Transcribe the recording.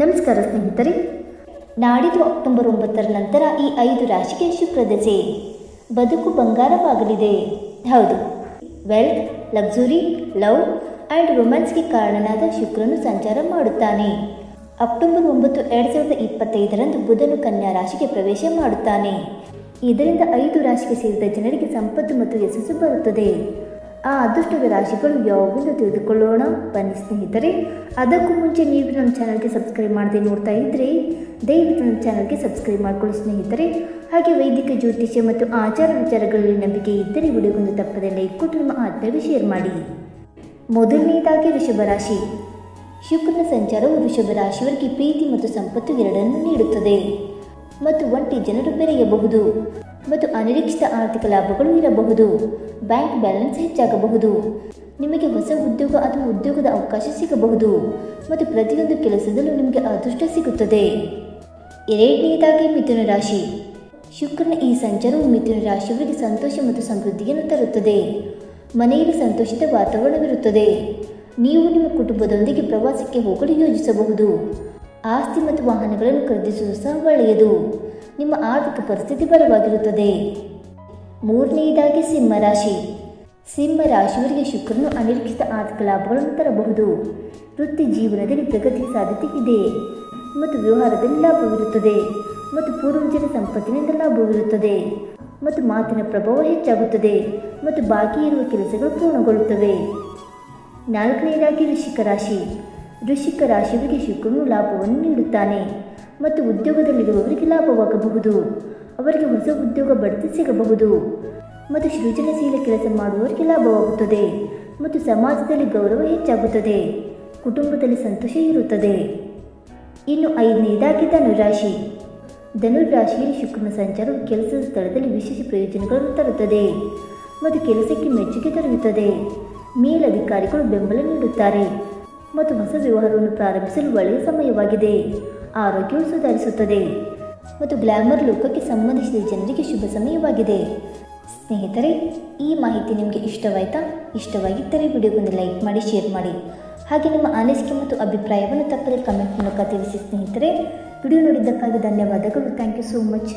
ನಮಸ್ಕಾರ ಸ್ನೇಹಿತರೆ, ನಾಡಿದ್ದು ಅಕ್ಟೋಬರ್ 9ರ ನಂತರ ಈ 5 ರಾಶಿಗೆ ಶುಕ್ರ ದಶೆ. ಬದುಕು ಬಂಗಾರವಾಗಲಿದೆ. ಹೌದು, ವೆಲ್ತ್, ಲಕ್ಸುರಿ, ಲವ್ ಆ್ಯಂಡ್ ರೊಮ್ಯಾನ್ಸ್ಗೆ ಕಾರಣನಾದ ಶುಕ್ರನು ಸಂಚಾರ ಮಾಡುತ್ತಾನೆ. ಅಕ್ಟೋಬರ್ 9, 2025ರಂದು ಬುಧನು ಕನ್ಯಾ ರಾಶಿಗೆ ಪ್ರವೇಶ ಮಾಡುತ್ತಾನೆ. ಇದರಿಂದ 5 ರಾಶಿಗೆ ಸೇರಿದ ಜನರಿಗೆ ಸಂಪತ್ತು ಮತ್ತು ಯಶಸ್ಸು ಬರುತ್ತದೆ. ಆ ಅದೃಷ್ಟದ ರಾಶಿಗಳು ಯಾವುವೆಂದು ತಿಳಿದುಕೊಳ್ಳೋಣ ಬನ್ನಿ ಸ್ನೇಹಿತರೆ. ಅದಕ್ಕೂ ಮುಂಚೆ ನೀವು ನಮ್ಮ ಚಾನಲ್ಗೆ ಸಬ್ಸ್ಕ್ರೈಬ್ ಮಾಡದೆ ನೋಡ್ತಾ ಇದ್ದರೆ ದಯವಿಟ್ಟು ನಮ್ಮ ಚಾನಲ್ಗೆ ಸಬ್ಸ್ಕ್ರೈಬ್ ಮಾಡಿಕೊಳ್ಳಿ ಸ್ನೇಹಿತರೆ. ಹಾಗೆ ವೈದಿಕ ಜ್ಯೋತಿಷ್ಯ ಮತ್ತು ಆಚಾರ ವಿಚಾರಗಳಲ್ಲಿ ನಂಬಿಕೆ ಇದ್ದರೆ ವಿಡಿಯೋಗೊಂದು ತಪ್ಪದೆ ಲೈಕ್ ಕೊಟ್ಟು ನಿಮ್ಮ ಆತ್ಮೀಯರಿಗೆ ಶೇರ್ ಮಾಡಿ. ಮೊದಲನೇದಾಗಿ ವೃಷಭ ರಾಶಿ. ಶುಕ್ರನ ಸಂಚಾರವು ವೃಷಭ ರಾಶಿಯವರಿಗೆ ಪ್ರೀತಿ ಮತ್ತು ಸಂಪತ್ತು ಎರಡನ್ನೂ ನೀಡುತ್ತದೆ ಮತ್ತು ಒಂಟಿ ಜನರು ಬೆರೆಯಬಹುದು ಮತ್ತು ಅನಿರೀಕ್ಷಿತ ಆರ್ಥಿಕ ಲಾಭಗಳು ಇರಬಹುದು. ಬ್ಯಾಂಕ್ ಬ್ಯಾಲೆನ್ಸ್ ಹೆಚ್ಚಾಗಬಹುದು. ನಿಮಗೆ ಹೊಸ ಉದ್ಯೋಗ ಅಥವಾ ಉದ್ಯೋಗದ ಅವಕಾಶ ಸಿಗಬಹುದು ಮತ್ತು ಪ್ರತಿಯೊಂದು ಕೆಲಸದಲ್ಲೂ ನಿಮಗೆ ಅದೃಷ್ಟ ಸಿಗುತ್ತದೆ. ಎರಡನೇದಾಗಿ ಮಿಥುನ ರಾಶಿ. ಶುಕ್ರನ ಈ ಸಂಚಾರವು ಮಿಥುನ ರಾಶಿಯವರಿಗೆ ಸಂತೋಷ ಮತ್ತು ಸಮೃದ್ಧಿಯನ್ನು ತರುತ್ತದೆ. ಮನೆಯಲ್ಲಿ ಸಂತೋಷದ ವಾತಾವರಣವಿರುತ್ತದೆ. ನೀವು ನಿಮ್ಮ ಕುಟುಂಬದೊಂದಿಗೆ ಪ್ರವಾಸಕ್ಕೆ ಹೋಗಲು ಯೋಜಿಸಬಹುದು. ಆಸ್ತಿ ಮತ್ತು ವಾಹನಗಳನ್ನು ಖರೀದಿಸುವುದು ಸಹ ಒಳ್ಳೆಯದು. ನಿಮ್ಮ ಆರ್ಥಿಕ ಪರಿಸ್ಥಿತಿ ಬಲವಾಗಿರುತ್ತದೆ. ಮೂರನೆಯದಾಗಿ ಸಿಂಹರಾಶಿ. ಸಿಂಹ ರಾಶಿಯವರಿಗೆ ಶುಕ್ರನು ಅನಿರೀಕ್ಷಿತ ಆರ್ಥಿಕ ಲಾಭಗಳನ್ನು ತರಬಹುದು. ವೃತ್ತಿ ಜೀವನದಲ್ಲಿ ಪ್ರಗತಿಯ ಸಾಧ್ಯತೆ ಇದೆ ಮತ್ತು ವ್ಯವಹಾರದಲ್ಲಿ ಲಾಭವಿರುತ್ತದೆ ಮತ್ತು ಪೂರ್ವಜರ ಸಂಪತ್ತಿನಿಂದ ಲಾಭವಿರುತ್ತದೆ ಮತ್ತು ಮಾತಿನ ಪ್ರಭಾವ ಹೆಚ್ಚಾಗುತ್ತದೆ ಮತ್ತು ಬಾಕಿ ಇರುವ ಕೆಲಸಗಳು ಪೂರ್ಣಗೊಳ್ಳುತ್ತವೆ. ನಾಲ್ಕನೆಯದಾಗಿ ವೃಶ್ಚಿಕ ರಾಶಿ. ವೃಶ್ಚಿಕ ರಾಶಿಯವರಿಗೆ ಶುಕ್ರನು ಲಾಭವನ್ನು ನೀಡುತ್ತಾನೆ ಮತ್ತು ಉದ್ಯೋಗದಲ್ಲಿರುವವರಿಗೆ ಲಾಭವಾಗಬಹುದು. ಅವರಿಗೆ ಹೊಸ ಉದ್ಯೋಗ ಬಡ್ತಿ ಸಿಗಬಹುದು ಮತ್ತು ಸೃಜನಶೀಲ ಕೆಲಸ ಮಾಡುವವರಿಗೆ ಲಾಭವಾಗುತ್ತದೆ ಮತ್ತು ಸಮಾಜದಲ್ಲಿ ಗೌರವ ಹೆಚ್ಚಾಗುತ್ತದೆ. ಕುಟುಂಬದಲ್ಲಿ ಸಂತೋಷ ಇರುತ್ತದೆ. ಇನ್ನು ಐದನೇದಾಗಿ ಧನುರಾಶಿ. ಧನುರಾಶಿಯಲ್ಲಿ ಶುಕ್ರನ ಸಂಚಾರವು ಕೆಲಸದ ಸ್ಥಳದಲ್ಲಿ ವಿಶೇಷ ಪ್ರಯೋಜನಗಳನ್ನು ತರುತ್ತದೆ ಮತ್ತು ಕೆಲಸಕ್ಕೆ ಮೆಚ್ಚುಗೆ ದೊರೆಯುತ್ತದೆ. ಮೇಲಧಿಕಾರಿಗಳು ಬೆಂಬಲ ನೀಡುತ್ತಾರೆ ಮತ್ತು ಹೊಸ ವ್ಯವಹಾರವನ್ನು ಪ್ರಾರಂಭಿಸಲು ಒಳ್ಳೆಯ ಸಮಯವಾಗಿದೆ. ಆರೋಗ್ಯವು ಸುಧಾರಿಸುತ್ತದೆ ಮತ್ತು ಗ್ಲಾಮರ್ ಲೋಕಕ್ಕೆ ಸಂಬಂಧಿಸಿದ ಜನರಿಗೆ ಶುಭ ಸಮಯವಾಗಿದೆ. ಸ್ನೇಹಿತರೆ, ಈ ಮಾಹಿತಿ ನಿಮಗೆ ಇಷ್ಟವಾಯಿತಾ? ಇಷ್ಟವಾಗಿದ್ದರೆ ವಿಡಿಯೋಗೊಂದು ಲೈಕ್ ಮಾಡಿ, ಶೇರ್ ಮಾಡಿ. ಹಾಗೆ ನಿಮ್ಮ ಅನಿಸಿಕೆ ಮತ್ತು ಅಭಿಪ್ರಾಯವನ್ನು ತಪ್ಪದೆ ಕಮೆಂಟ್ ಮೂಲಕ ತಿಳಿಸಿ ಸ್ನೇಹಿತರೆ. ವಿಡಿಯೋ ನೋಡಿದ್ದಕ್ಕಾಗಿ ಧನ್ಯವಾದಗಳು. Thank you so much.